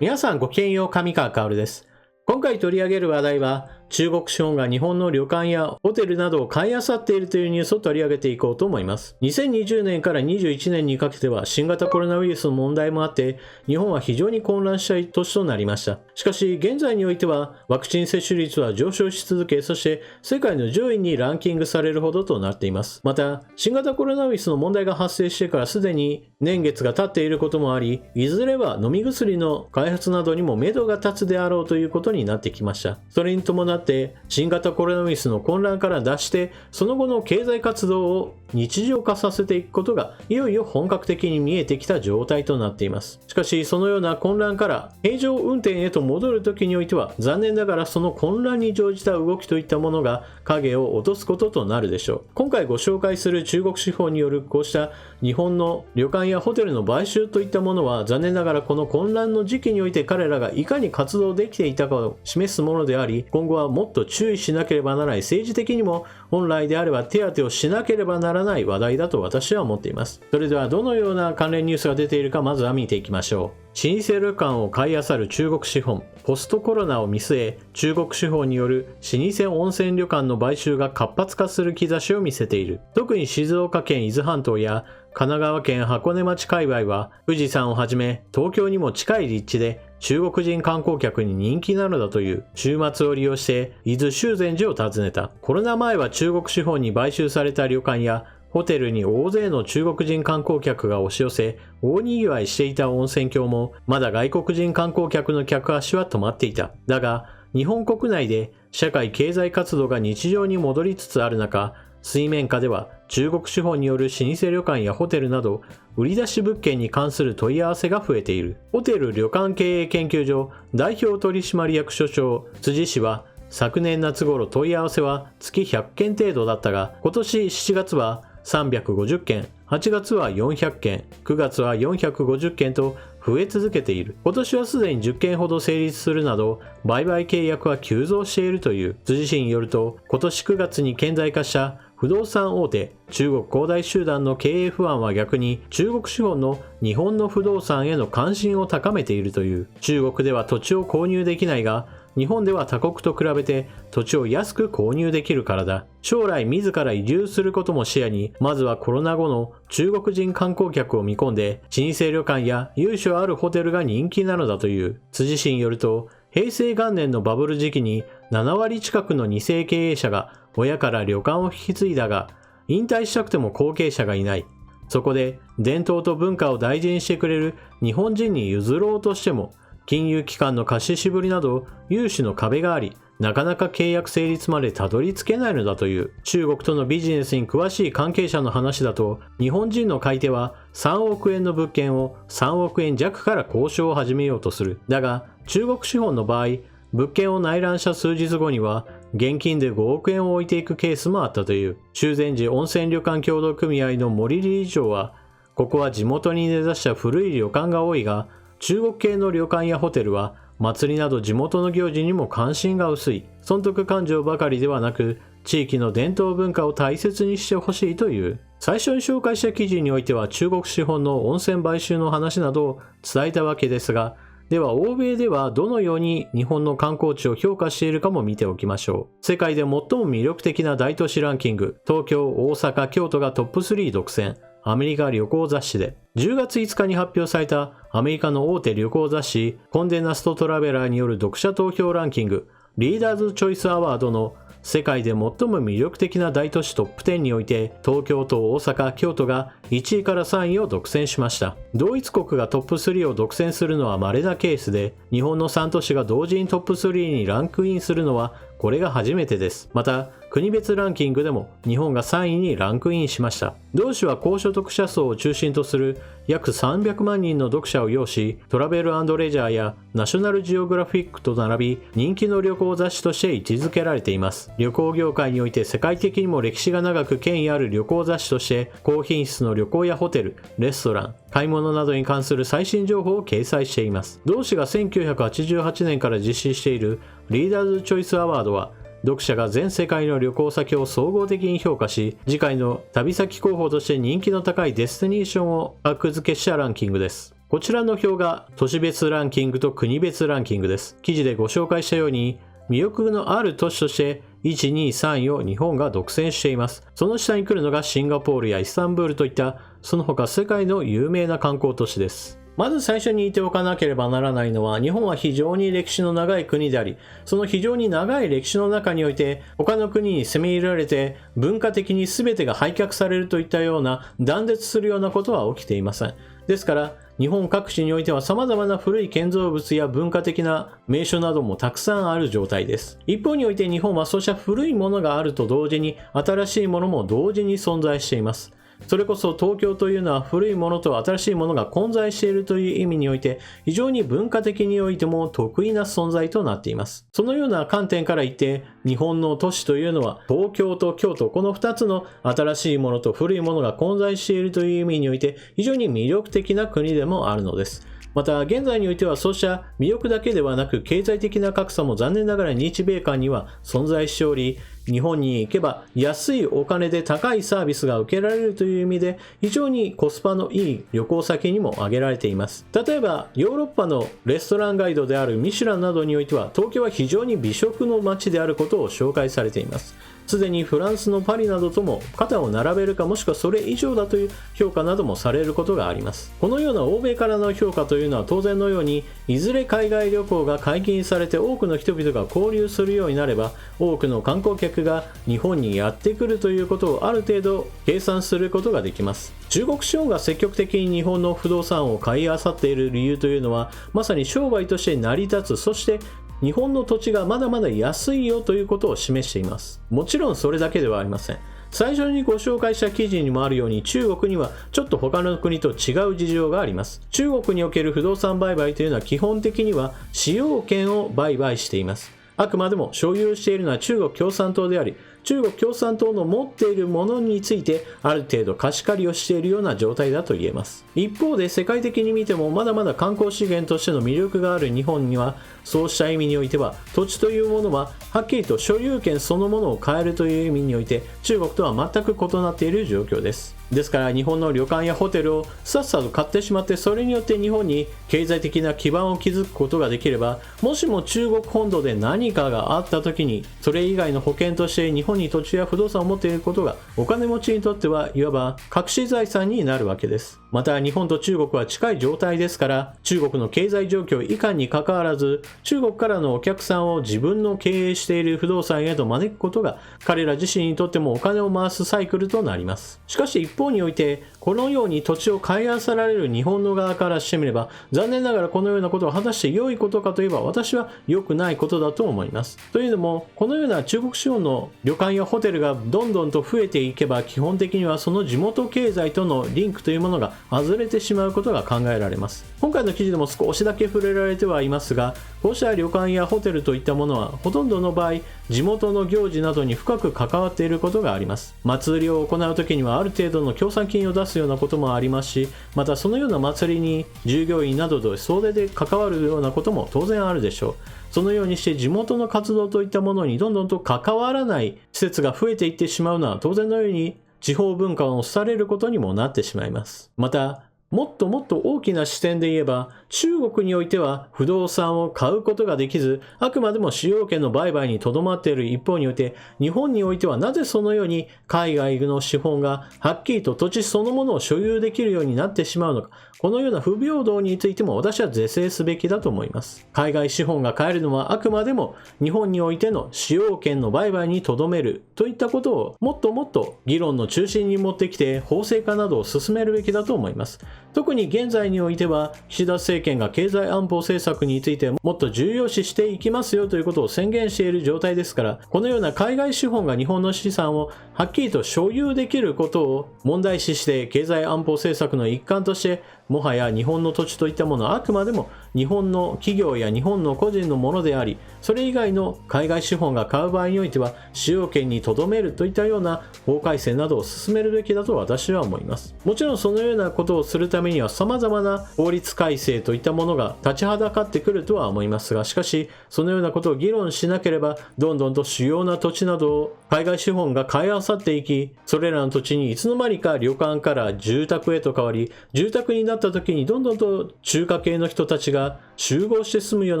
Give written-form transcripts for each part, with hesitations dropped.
皆さんごきげんよう、上川薫です。今回取り上げる話題は、中国資本が日本の旅館やホテルなどを買い漁っているというニュースを取り上げていこうと思います。2020年から21年にかけては新型コロナウイルスの問題もあって、日本は非常に混乱した年となりました。しかし、現在においてはワクチン接種率は上昇し続け、そして世界の上位にランキングされるほどとなっています。また、新型コロナウイルスの問題が発生してからすでに年月が経っていることもあり、いずれは飲み薬の開発などにも目処が立つであろうということになってきました。それに伴って新型コロナウイルスの混乱から脱して、その後の経済活動を日常化させていくことがいよいよ本格的に見えてきた状態となっています。しかし、そのような混乱から平常運転へと戻る時においては、残念ながらその混乱に乗じた動きといったものが影を落とすこととなるでしょう。今回ご紹介する中国資本によるこうした日本の旅館やホテルの買収といったものは、残念ながらこの混乱の時期において彼らがいかに活動できていたかを示すものであり、今後はもっと注意しなければならない、政治的にも本来であれば手当てをしなければならない話題だと私は思っています。それではどのような関連ニュースが出ているか、まずは見ていきましょう。老舗旅館を買い漁る中国資本。ポストコロナを見据え、中国資本による老舗温泉旅館の買収が活発化する兆しを見せている。特に静岡県伊豆半島や神奈川県箱根町界隈は、富士山をはじめ東京にも近い立地で中国人観光客に人気なのだという。週末を利用して伊豆修善寺を訪ねた。コロナ前は中国資本に買収された旅館やホテルに大勢の中国人観光客が押し寄せ、大にぎわいしていた温泉郷も、まだ外国人観光客の客足は止まっていた。だが、日本国内で社会経済活動が日常に戻りつつある中、水面下では中国資本による老舗旅館やホテルなど、売り出し物件に関する問い合わせが増えている。ホテル旅館経営研究所代表取締役所長辻氏は、昨年夏頃問い合わせは月100件程度だったが、今年7月は350件、8月は400件、9月は450件と増え続けている。今年はすでに10件ほど成立するなど、売買契約は急増しているという。辻氏によると、今年9月に顕在化した不動産大手、中国恒大集団の経営不安は逆に中国資本の日本の不動産への関心を高めているという。中国では土地を購入できないが、日本では他国と比べて土地を安く購入できるからだ。将来自ら移住することも視野に、まずはコロナ後の中国人観光客を見込んで、老舗旅館や由緒あるホテルが人気なのだという。辻氏によると、平成元年のバブル時期に7割近くの2世経営者が親から旅館を引き継いだが、引退したくても後継者がいない。そこで伝統と文化を大事にしてくれる日本人に譲ろうとしても、金融機関の貸し渋りなど融資の壁があり、なかなか契約成立までたどり着けないのだという。中国とのビジネスに詳しい関係者の話だと、日本人の買い手は3億円の物件を3億円弱から交渉を始めようとする。だが、中国資本の場合、物件を内覧した数日後には、現金で5億円を置いていくケースもあったという。修善寺温泉旅館協同組合の森理事長は、ここは地元に根ざした古い旅館が多いが、中国系の旅館やホテルは祭りなど地元の行事にも関心が薄い。損得感情ばかりではなく、地域の伝統文化を大切にしてほしいという。最初に紹介した記事においては中国資本の温泉買収の話などを伝えたわけですが、では欧米ではどのように日本の観光地を評価しているかも見ておきましょう。世界で最も魅力的な大都市ランキング、東京、大阪、京都がトップ3独占。アメリカ旅行雑誌で10月5日に発表されたアメリカの大手旅行雑誌コンデナストトラベラーによる読者投票ランキングリーダーズチョイスアワードの世界で最も魅力的な大都市トップ10において東京と大阪、京都が1位から3位を独占しました。同一国がトップ3を独占するのは稀なケースで、日本の3都市が同時にトップ3にランクインするのはこれが初めてです。また、国別ランキングでも日本が3位にランクインしました。同誌は高所得者層を中心とする約300万人の読者を擁し、トラベル&レジャーやナショナルジオグラフィックと並び人気の旅行雑誌として位置づけられています。旅行業界において世界的にも歴史が長く権威ある旅行雑誌として高品質の旅行やホテル、レストラン、買い物などに関する最新情報を掲載しています。同誌が1988年から実施しているリーダーズチョイスアワードは読者が全世界の旅行先を総合的に評価し、次回の旅先候補として人気の高いデスティネーションを格付けしたランキングです。こちらの表が都市別ランキングと国別ランキングです。記事でご紹介したように、魅力のある都市として1、2、3位を日本が独占しています。その下に来るのがシンガポールやイスタンブールといったその他世界の有名な観光都市です。まず最初に言っておかなければならないのは、日本は非常に歴史の長い国であり、その非常に長い歴史の中において他の国に攻め入られて文化的に全てが廃却されるといったような断絶するようなことは起きていません。ですから日本各地においては様々な古い建造物や文化的な名所などもたくさんある状態です。一方において日本はそうした古いものがあると同時に新しいものも同時に存在しています。それこそ東京というのは古いものと新しいものが混在しているという意味において非常に文化的においても得意な存在となっています。そのような観点から言って日本の都市というのは東京と京都、この2つの新しいものと古いものが混在しているという意味において非常に魅力的な国でもあるのです。また現在においてはそうした魅力だけではなく経済的な格差も残念ながら日米間には存在しており、日本に行けば安いお金で高いサービスが受けられるという意味で非常にコスパのいい旅行先にも挙げられています。例えばヨーロッパのレストランガイドであるミシュランなどにおいては東京は非常に美食の街であることを紹介されています。すでにフランスのパリなどとも肩を並べるかもしくはそれ以上だという評価などもされることがあります。このような欧米からの評価というのは当然のようにいずれ海外旅行が解禁されて多くの人々が交流するようになれば多くの観光客が日本にやってくるということをある程度計算することができます。中国資本が積極的に日本の不動産を買い漁っている理由というのはまさに商売として成り立つ、そして日本の土地がまだまだ安いよということを示しています。もちろんそれだけではありません。最初にご紹介した記事にもあるように中国にはちょっと他の国と違う事情があります。中国における不動産売買というのは基本的には使用権を売買しています。あくまでも所有しているのは中国共産党であり、中国共産党の持っているものについてある程度貸し借りをしているような状態だと言えます。一方で世界的に見てもまだまだ観光資源としての魅力がある日本にはそうした意味においては土地というものははっきりと所有権そのものを変えるという意味において中国とは全く異なっている状況です。ですから日本の旅館やホテルをさっさと買ってしまってそれによって日本に経済的な基盤を築くことができれば、もしも中国本土で何かがあった時にそれ以外の保険として日本に土地や不動産を持っていることがお金持ちにとってはいわば隠し財産になるわけです。また日本と中国は近い状態ですから中国の経済状況以下にかかわらず中国からのお客さんを自分の経営している不動産へと招くことが彼ら自身にとってもお金を回すサイクルとなります。しかし一方においてこのように土地を買い漁られる日本の側からしてみれば残念ながらこのようなことを果たして良いことかといえば私は良くないことだと思います。というのもこのような中国資本の旅館やホテルがどんどんと増えていけば基本的にはその地元経済とのリンクというものが外れてしまうことが考えられます。今回の記事でも少しだけ触れられてはいますがこうした旅館やホテルといったものはほとんどの場合地元の行事などに深く関わっていることがあります。祭りを行う時にはある程度の協賛金を出すようなこともありますし、またそのような祭りに従業員などと総出で関わるようなことも当然あるでしょう。そのようにして地元の活動といったものにどんどんと関わらない施設が増えていってしまうのは当然のように地方文化を廃れることにもなってしまいます。またもっともっと大きな視点で言えば中国においては不動産を買うことができずあくまでも使用権の売買にとどまっている一方において日本においてはなぜそのように海外の資本がはっきりと土地そのものを所有できるようになってしまうのか、このような不平等についても私は是正すべきだと思います。海外資本が買えるのはあくまでも日本においての使用権の売買にとどめるといったことをもっともっと議論の中心に持ってきて法制化などを進めるべきだと思います。特に現在においては岸田政権が経済安保政策についてもっと重要視していきますよということを宣言している状態ですから、このような海外資本が日本の資産をはっきりと所有できることを問題視して経済安保政策の一環としてもはや日本の土地といったものはあくまでも日本の企業や日本の個人のものであり、それ以外の海外資本が買う場合においては使用権にとどめるといったような法改正などを進めるべきだと私は思います。もちろんそのようなことをするためには様々な法律改正といったものが立ちはだかってくるとは思いますが、しかしそのようなことを議論しなければどんどんと主要な土地などを海外資本が買い漁っていき、それらの土地にいつの間にか旅館から住宅へと変わり、住宅になっった時にどんどんと中華系の人たちが集合して住むよう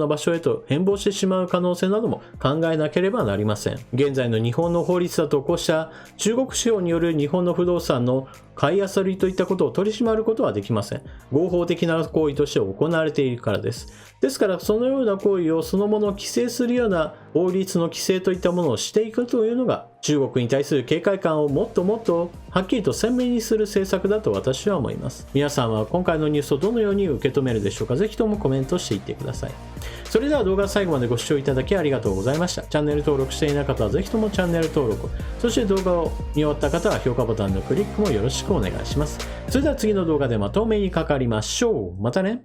な場所へと変貌してしまう可能性なども考えなければなりません。現在の日本の法律だとこうした中国司法による日本の不動産の買い漁りといったことを取り締まることはできません。合法的な行為として行われているからです。ですからそのような行為をそのものを規制するような法律の規制といったものをしていくというのが中国に対する警戒感をもっともっとはっきりと鮮明にする政策だと私は思います。皆さんは今回のニュースをどのように受け止めるでしょうか。ぜひともコメントしていってください。それでは動画最後までご視聴いただきありがとうございました。チャンネル登録していない方はぜひともチャンネル登録を、そして動画を見終わった方は評価ボタンのクリックもよろしくお願いします。それでは次の動画でまたお目にかかりましょう。またね。